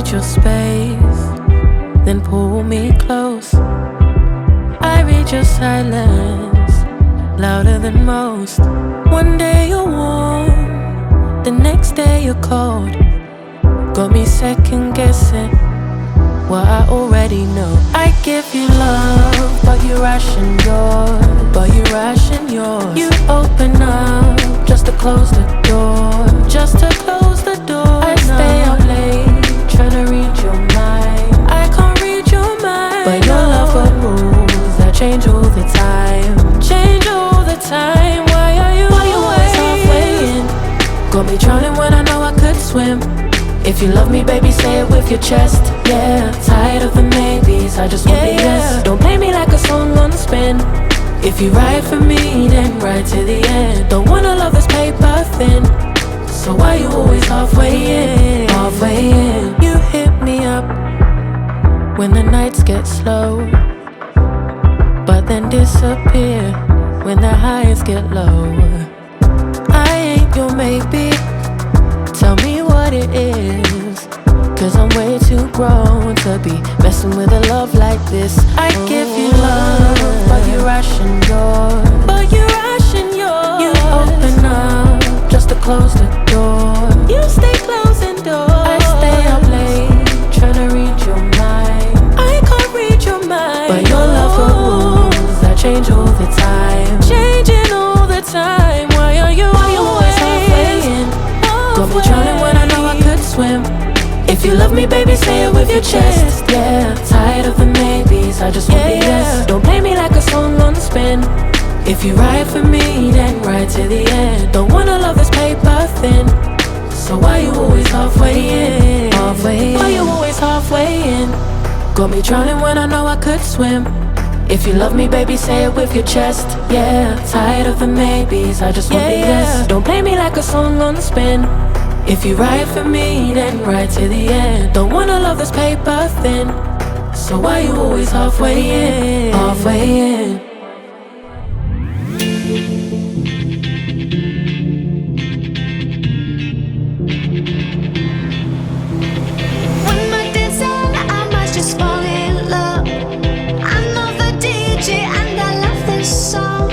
need your space, then pull me close. I read your silence, louder than most. One day you're warm, the next day you're cold. Got me second guessing what I already know. I give you love, but you ration yours. You open up just to close the door. I stay up late, tryna read your mind. I can't read your mind, but your love got rules that change all the time. Why are you always halfway in? Got me drowning when I know I could swim. If you love me, baby, say it with your chest. Yeah, tired of the maybes, I just want the yes. Don't play me like a song on spin. If you ride for me, then ride to the end. Don't wanna love this paper thin, so why you always halfway in? You hit me up when the nights get slow, but then disappear when the highs get low. I ain't your maybe, tell me what it is, 'cause I'm way too grown to be messing with a love like this. I give you love, but you ration yours. You open up just to close the door. You stay closing doors. I stay up late, tryna read your mind. I can't read your mind, but your love got rules that change all the time. Why are you always halfway in? Got me drowning when I know I could swim. If you love me, baby, say it with your chest. Yeah, tired of the maybes, I just want the yes. Don't play me like a song on spin. If you ride for me, then ride to the end. Don't wanna love this paper thin, so why you always halfway in? Why you always halfway in? Got me drowning when I know I could swim. If you love me, baby, say it with your chest. Yeah, tired of the maybes, I just want the yes. Don't play me like a song on spin. If you ride for me, then ride to the end. Don't wanna love this paper thin, so why you always halfway in? When my day's on, I must just fall in love. I know the DJ and I love this song.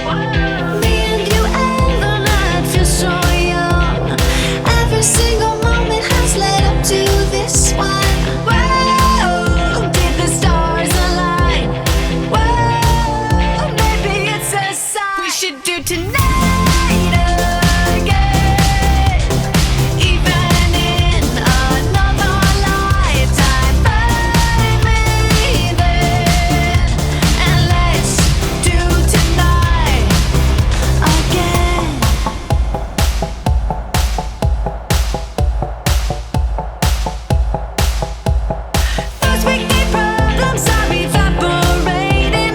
Me and you and the night feel so young. Every single moment has led up to this one. Whoa, did the stars align? Whoa, maybe it's a sign. We should do tonight again, even in another lifetime. Find me then, and let's do tonight again. Those weekday problems are evaporating.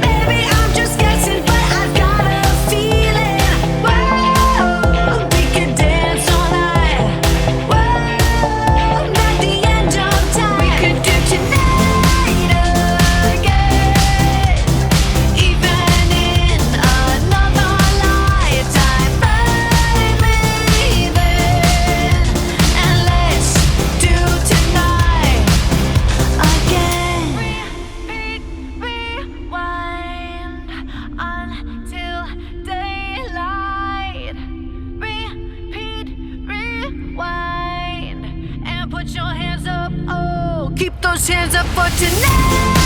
Baby, I'm just guessing, but I've got a feeling. Whoa, we could dance all night. Whoa, not the end of time. We could do tonight again, even in another lifetime. Find me then, and let's do tonight again. Rewind until daylight. Repeat, rewind, and put your hands up. Oh, keep those hands up for tonight.